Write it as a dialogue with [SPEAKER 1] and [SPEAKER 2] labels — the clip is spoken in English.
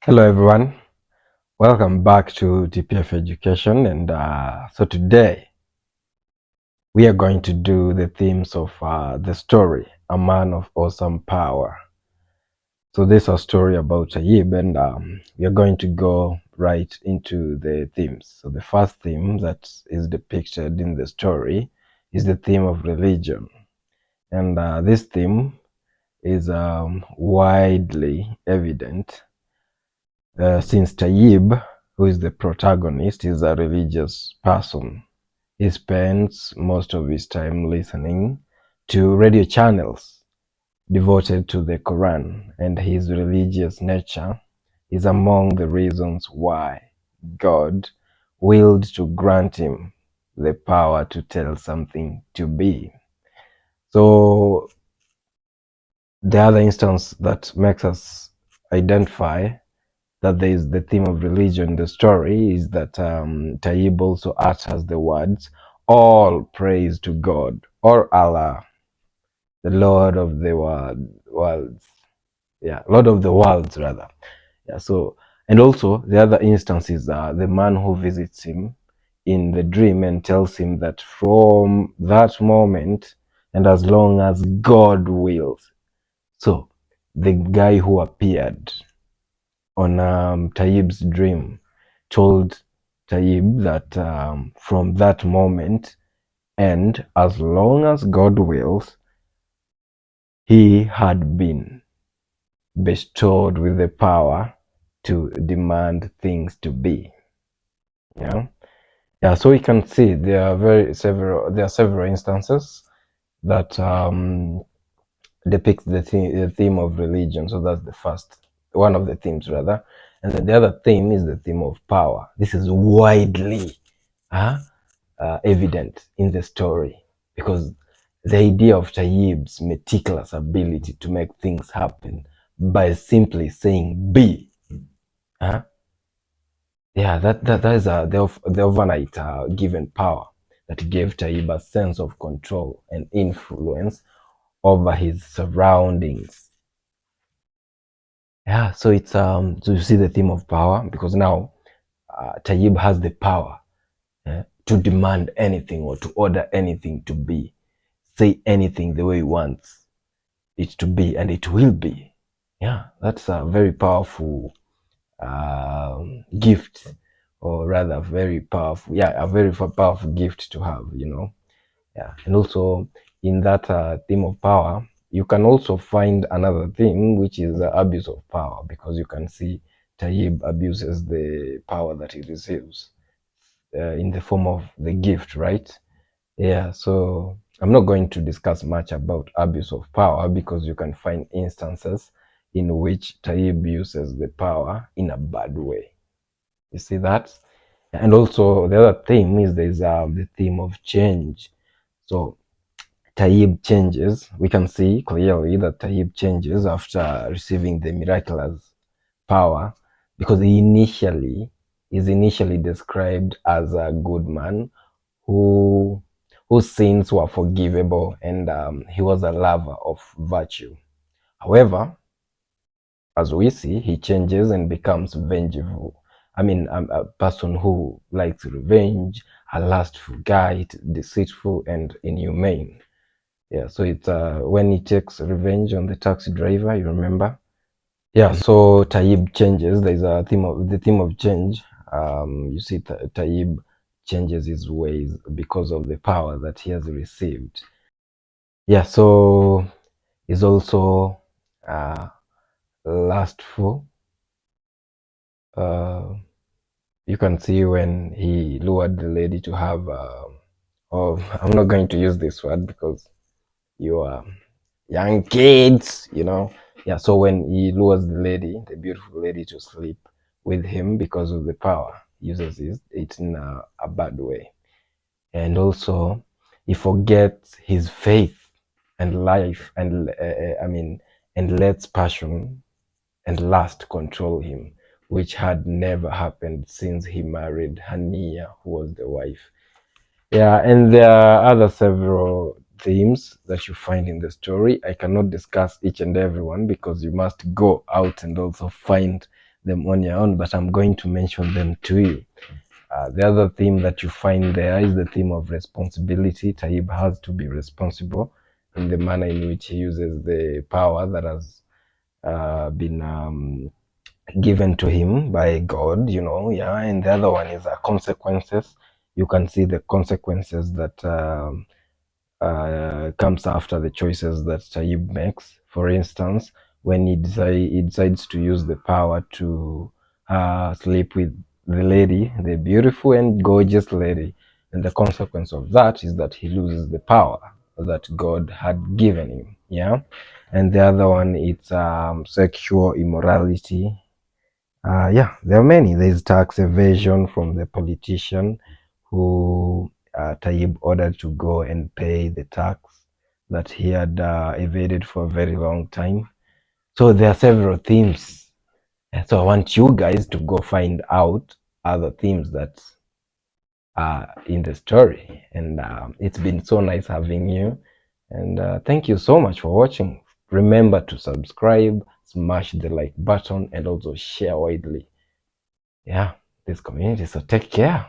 [SPEAKER 1] Hello everyone, welcome back to TPF Education, and so today we are going to do the themes of the story, A Man of Awesome Power. So this is a story about Tayyib, and we are going to go right into the themes. So the first theme that is depicted in the story is the theme of religion, and this theme is widely evident since Tayyib, who is the protagonist, is a religious person. He spends most of his time listening to radio channels devoted to the Quran, and his religious nature is among the reasons why God willed to grant him the power to tell something to be. So the other instance that makes us identify that there is the theme of religion in the story is that Tayyib also utters the words, "All praise to God," or Allah, the Lord of the worlds. Yeah, Lord of the worlds, rather. Yeah, so, and also the other instance is the man who visits him in the dream and tells him that from that moment and as long as God wills. So, the guy who appeared on Tayyib's dream told Tayyib that from that moment and as long as God wills, he had been bestowed with the power to demand things to be. Yeah, yeah. So we can see there are several instances that depicts the theme of religion. So that's the first one of the themes, rather. And then the other theme is the theme of power. This is widely evident in the story because the idea of Tayyib's meticulous ability to make things happen by simply saying be. Huh? Yeah, that is the overnight given power that gave Tayyib a sense of control and influence over his surroundings. Yeah, so it's so you see the theme of power because now Tayyib has the power to demand anything or to order anything to be, say anything the way he wants it to be, and it will be. Yeah, that's a very powerful gift, or rather, very powerful. Yeah, a very powerful gift to have. Yeah, and also in that theme of power, you can also find another theme, which is the abuse of power, because you can see Tayyib abuses the power that he receives in the form of the gift, right? Yeah, so I'm not going to discuss much about abuse of power because you can find instances in which Tayyib uses the power in a bad way. You see that? And also the other theme is there's the theme of change. So Tayyib changes. We can see clearly that Tayyib changes after receiving the miraculous power because he is initially described as a good man who whose sins were forgivable, and he was a lover of virtue. However, as we see, he changes and becomes vengeful. I mean, a person who likes revenge, a lustful guy, deceitful and inhumane. Yeah, so it's when he takes revenge on the taxi driver, you remember? Yeah, so Tayyib changes. There's a theme of the theme of change. You see, Tayyib changes his ways because of the power that he has received. Yeah, so he's also uh, lustful. Uh, you can see when he lured the lady to have. Oh, I'm not going to use this word because you are young kids. Yeah, so when he lures the lady, the beautiful lady, to sleep with him because of the power, he uses it in a bad way. And also, he forgets his faith and life, and and lets passion and lust control him, which had never happened since he married Hania, who was the wife. Yeah, and there are other several themes that you find in the story. I cannot discuss each and every one because you must go out and also find them on your own, but I'm going to mention them to you. The other theme that you find there is the theme of responsibility. Taib has to be responsible in the manner in which he uses the power that has been given to him by God, yeah. And the other one is consequences. You can see the consequences that comes after the choices that Taib makes. For instance, when he decides to use the power to sleep with the lady, the beautiful and gorgeous lady, and the consequence of that is that he loses the power that God had given him. Yeah. And the other one, it's sexual immorality. Yeah, there are many. There's tax evasion from the politician who Tayyip ordered to go and pay the tax that he had evaded for a very long time. So there are several themes. And so I want you guys to go find out other themes that are in the story. And it's been so nice having you. And thank you so much for watching. Remember to subscribe, smash the like button, and also share widely, yeah, this community. So take care.